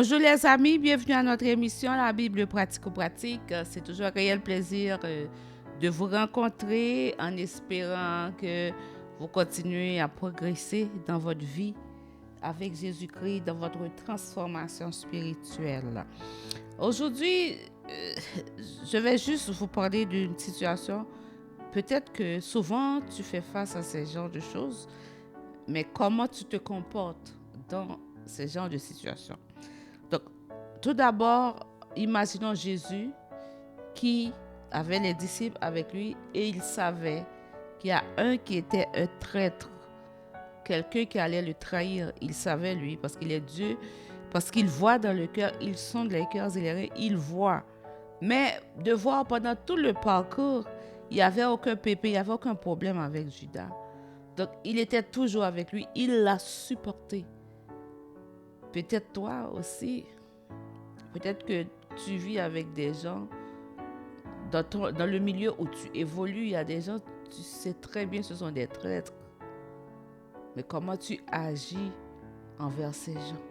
Bonjour les amis, bienvenue à notre émission La Bible pratico-pratique. C'est toujours un réel plaisir de vous rencontrer en espérant que vous continuez à progresser dans votre vie avec Jésus-Christ, dans votre transformation spirituelle. Aujourd'hui, je vais juste vous parler d'une situation. Peut-être que souvent tu fais face à ce genre de choses, mais comment tu te comportes dans ce genre de situation? Donc, tout d'abord, imaginons Jésus qui avait les disciples avec lui et il savait qu'il y a un qui était un traître, quelqu'un qui allait le trahir. Il savait, lui, parce qu'il est Dieu, parce qu'il voit dans le cœur, il sonde les cœurs et les reins, il voit. Mais de voir pendant tout le parcours, il n'y avait aucun pépé, il n'y avait aucun problème avec Judas. Donc, il était toujours avec lui, il l'a supporté. Peut-être toi aussi, peut-être que tu vis avec des gens, dans le milieu où tu évolues, il y a des gens, tu sais très bien, ce sont des traîtres. Mais comment tu agis envers ces gens?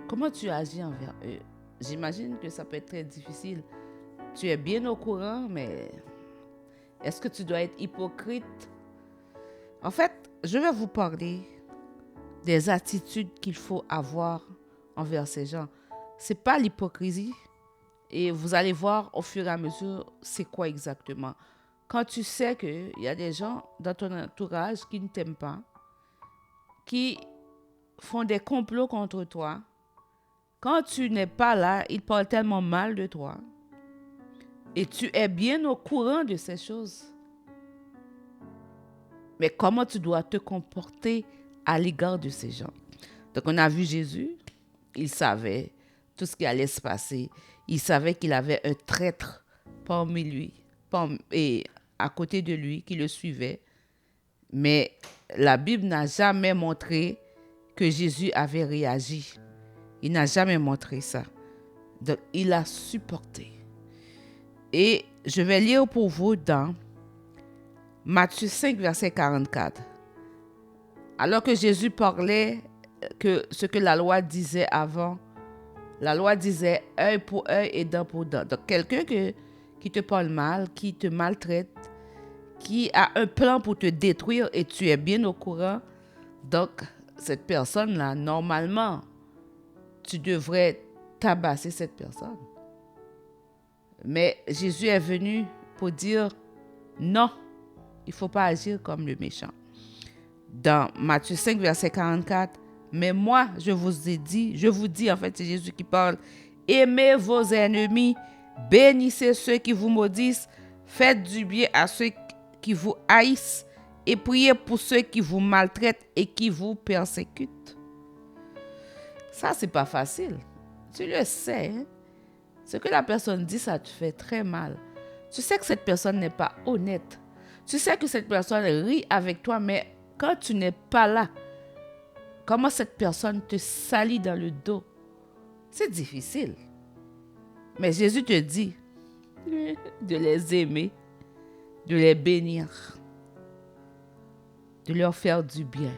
Comment tu agis envers eux? J'imagine que ça peut être très difficile. Tu es bien au courant, mais est-ce que tu dois être hypocrite? En fait, je vais vous parler des attitudes qu'il faut avoir envers ces gens. C'est pas l'hypocrisie. Et vous allez voir au fur et à mesure c'est quoi exactement. Quand tu sais qu'il y a des gens dans ton entourage qui ne t'aiment pas, qui font des complots contre toi, quand tu n'es pas là, ils parlent tellement mal de toi. Et tu es bien au courant de ces choses. Mais comment tu dois te comporter à l'égard de ces gens? Donc on a vu Jésus, il savait tout ce qui allait se passer. Il savait qu'il avait un traître parmi lui et à côté de lui qui le suivait. Mais la Bible n'a jamais montré que Jésus avait réagi. Il n'a jamais montré ça. Donc, il a supporté. Et je vais lire pour vous dans Matthieu 5, verset 44. Alors que Jésus parlait que ce que la loi disait avant, la loi disait œil pour œil et dent pour dent. Donc, quelqu'un qui te parle mal, qui te maltraite, qui a un plan pour te détruire et tu es bien au courant, donc, cette personne-là, normalement, tu devrais tabasser cette personne. Mais Jésus est venu pour dire non, il ne faut pas agir comme le méchant. Dans Matthieu 5, verset 44, mais moi, je vous dis, en fait, c'est Jésus qui parle, aimez vos ennemis, bénissez ceux qui vous maudissent, faites du bien à ceux qui vous haïssent et priez pour ceux qui vous maltraitent et qui vous persécutent. Ça, c'est pas facile. Tu le sais. Hein? Ce que la personne dit, ça te fait très mal. Tu sais que cette personne n'est pas honnête. Tu sais que cette personne rit avec toi, mais quand tu n'es pas là, comment cette personne te salit dans le dos? C'est difficile. Mais Jésus te dit de les aimer, de les bénir, de leur faire du bien.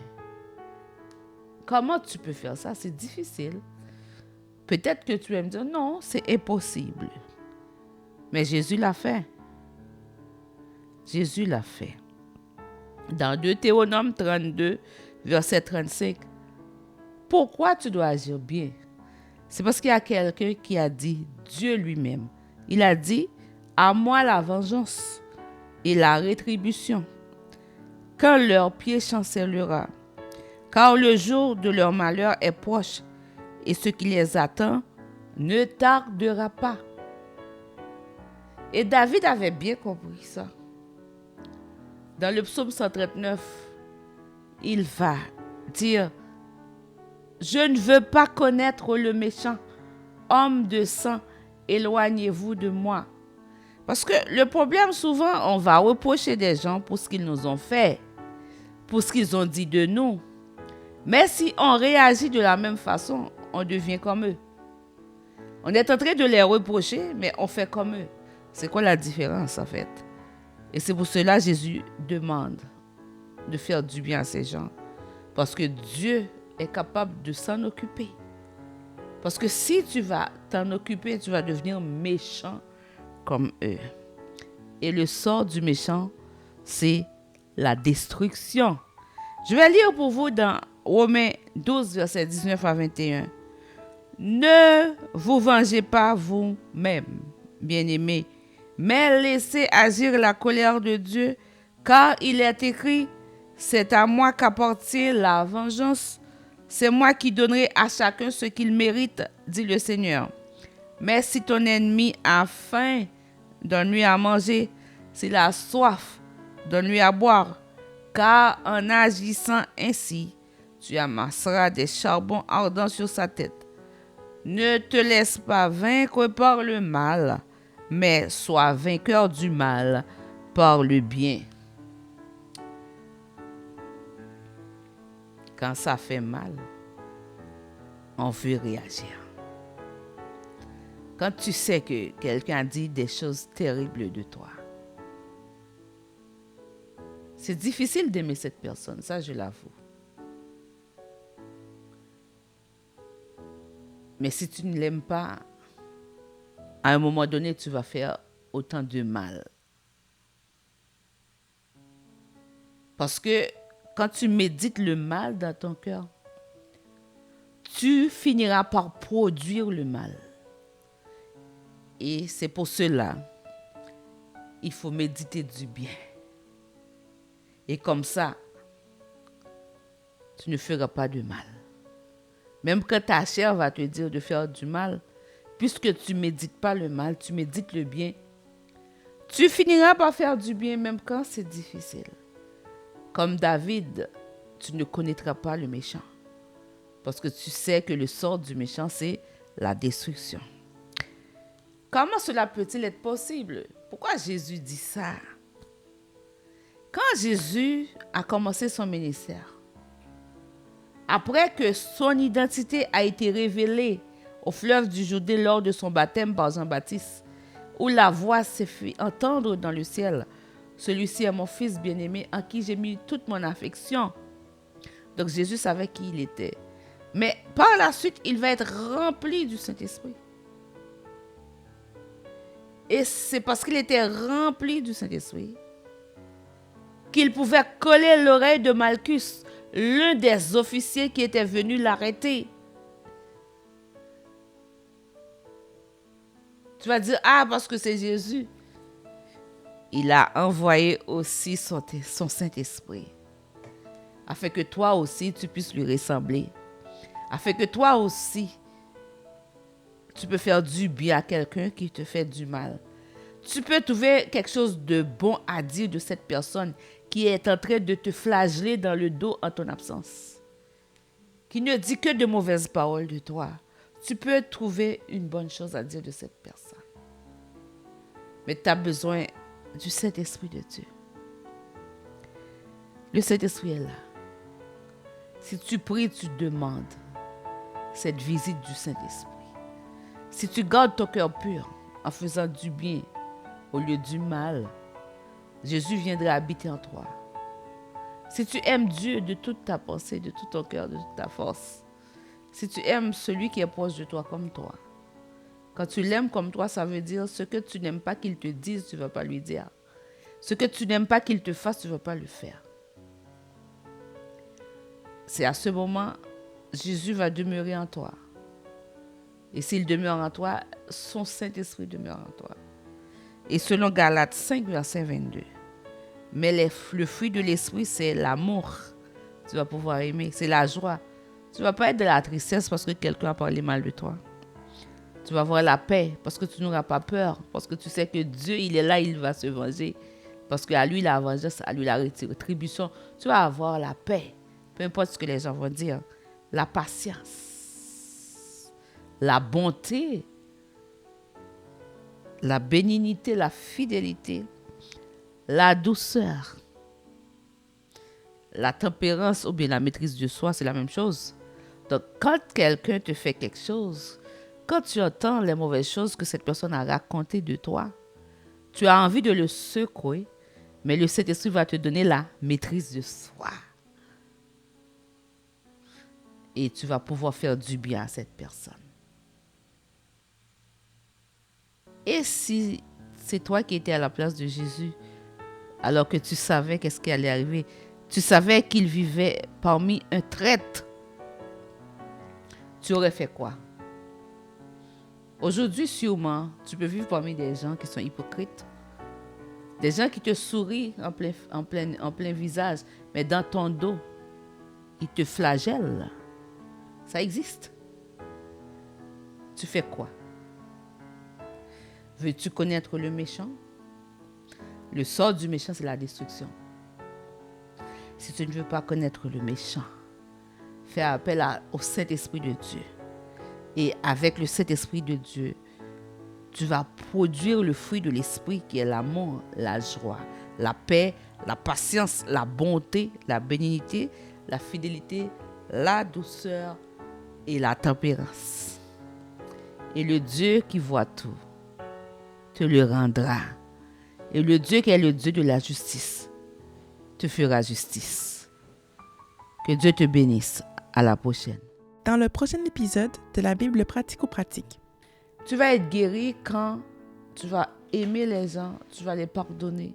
Comment tu peux faire ça? C'est difficile. Peut-être que tu vas me dire, non, c'est impossible. Mais Jésus l'a fait. Jésus l'a fait. Dans Deutéronome 32, verset 35, pourquoi tu dois agir bien? C'est parce qu'il y a quelqu'un qui a dit, Dieu lui-même. Il a dit, à moi la vengeance et la rétribution, quand leur pied chancellera. Car le jour de leur malheur est proche, et ce qui les attend ne tardera pas. Et David avait bien compris ça. Dans le psaume 139, il va dire, je ne veux pas connaître le méchant, homme de sang, éloignez-vous de moi. Parce que le problème, souvent, on va reprocher des gens pour ce qu'ils nous ont fait, pour ce qu'ils ont dit de nous. Mais si on réagit de la même façon, on devient comme eux. On est en train de les reprocher, mais on fait comme eux. C'est quoi la différence, en fait? Et c'est pour cela que Jésus demande de faire du bien à ces gens. Parce que Dieu est capable de s'en occuper. Parce que si tu vas t'en occuper, tu vas devenir méchant comme eux. Et le sort du méchant, c'est la destruction. Je vais lire pour vous dans Romains 12, versets 19 à 21. Ne vous vengez pas vous-même, bien-aimés, mais laissez agir la colère de Dieu, car il est écrit, c'est à moi qu'appartient la vengeance. C'est moi qui donnerai à chacun ce qu'il mérite, dit le Seigneur. Mais si ton ennemi a faim, donne-lui à manger. S'il a soif, donne-lui à boire. Car en agissant ainsi, tu amasseras des charbons ardents sur sa tête. Ne te laisse pas vaincre par le mal, mais sois vainqueur du mal par le bien. Quand ça fait mal, on veut réagir. Quand tu sais que quelqu'un a dit des choses terribles de toi, c'est difficile d'aimer cette personne, ça je l'avoue. Mais si tu ne l'aimes pas, à un moment donné, tu vas faire autant de mal. Parce que quand tu médites le mal dans ton cœur, tu finiras par produire le mal. Et c'est pour cela, il faut méditer du bien. Et comme ça, tu ne feras pas de mal. Même quand ta chair va te dire de faire du mal, puisque tu ne médites pas le mal, tu médites le bien, tu finiras par faire du bien même quand c'est difficile. Comme David, tu ne connaîtras pas le méchant. Parce que tu sais que le sort du méchant, c'est la destruction. Comment cela peut-il être possible? Pourquoi Jésus dit ça? Quand Jésus a commencé son ministère, après que son identité a été révélée au fleuve du Jourdain lors de son baptême par Jean-Baptiste, où la voix s'est fait entendre dans le ciel, celui-ci est mon fils bien-aimé en qui j'ai mis toute mon affection. Donc Jésus savait qui il était. Mais par la suite, il va être rempli du Saint-Esprit. Et c'est parce qu'il était rempli du Saint-Esprit qu'il pouvait coller l'oreille de Malchus, l'un des officiers qui était venu l'arrêter. Tu vas dire, ah, parce que c'est Jésus. Il a envoyé aussi son Saint-Esprit, afin que toi aussi, tu puisses lui ressembler. Afin que toi aussi, tu peux faire du bien à quelqu'un qui te fait du mal. Tu peux trouver quelque chose de bon à dire de cette personne qui est en train de te flageller dans le dos en ton absence, qui ne dit que de mauvaises paroles de toi. Tu peux trouver une bonne chose à dire de cette personne. Mais tu as besoin du Saint-Esprit de Dieu. Le Saint-Esprit est là. Si tu pries, tu demandes cette visite du Saint-Esprit. Si tu gardes ton cœur pur en faisant du bien au lieu du mal, Jésus viendra habiter en toi. Si tu aimes Dieu de toute ta pensée, de tout ton cœur, de toute ta force, si tu aimes celui qui est proche de toi comme toi, quand tu l'aimes comme toi, ça veut dire ce que tu n'aimes pas qu'il te dise, tu ne vas pas lui dire. Ce que tu n'aimes pas qu'il te fasse, tu ne vas pas le faire. C'est à ce moment, Jésus va demeurer en toi. Et s'il demeure en toi, son Saint-Esprit demeure en toi. Et selon Galates 5, verset 22, mais le fruit de l'esprit, c'est l'amour. Tu vas pouvoir aimer. C'est la joie. Tu ne vas pas être de la tristesse parce que quelqu'un a parlé mal de toi. Tu vas avoir la paix parce que tu n'auras pas peur. Parce que tu sais que Dieu, il est là, il va se venger. Parce qu'à lui, la vengeance, à lui, la rétribution. Tu vas avoir la paix. Peu importe ce que les gens vont dire. La patience. La bonté. La bénignité, la fidélité. La douceur. La tempérance ou bien la maîtrise de soi, c'est la même chose. Donc, quand quelqu'un te fait quelque chose, quand tu entends les mauvaises choses que cette personne a racontées de toi, tu as envie de le secouer, mais le Saint-Esprit va te donner la maîtrise de soi. Et tu vas pouvoir faire du bien à cette personne. Et si c'est toi qui étais à la place de Jésus, alors que tu savais qu'est-ce qui allait arriver, tu savais qu'il vivait parmi un traître, tu aurais fait quoi? Aujourd'hui, sûrement, tu peux vivre parmi des gens qui sont hypocrites, des gens qui te sourient en plein visage, mais dans ton dos, ils te flagellent. Ça existe. Tu fais quoi? Veux-tu connaître le méchant? Le sort du méchant, c'est la destruction. Si tu ne veux pas connaître le méchant, fais appel au Saint-Esprit de Dieu. Et avec le Saint-Esprit de Dieu, tu vas produire le fruit de l'Esprit qui est l'amour, la joie, la paix, la patience, la bonté, la bénignité, la fidélité, la douceur et la tempérance. Et le Dieu qui voit tout te le rendra. Et le Dieu qui est le Dieu de la justice te fera justice. Que Dieu te bénisse. À la prochaine. Dans le prochain épisode de la Bible pratico-pratique. Tu vas être guéri quand tu vas aimer les gens, tu vas les pardonner.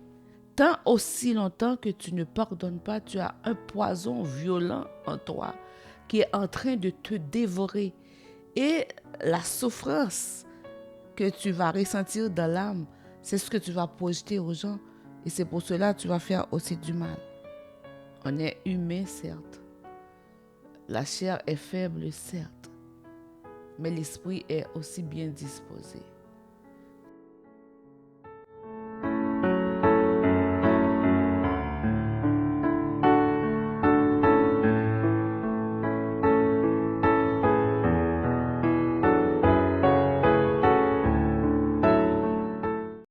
Tant aussi longtemps que tu ne pardonnes pas, tu as un poison violent en toi qui est en train de te dévorer. Et la souffrance que tu vas ressentir dans l'âme, c'est ce que tu vas projeter aux gens. Et c'est pour cela que tu vas faire aussi du mal. On est humain, certes. La chair est faible, certes. Mais l'esprit est aussi bien disposé.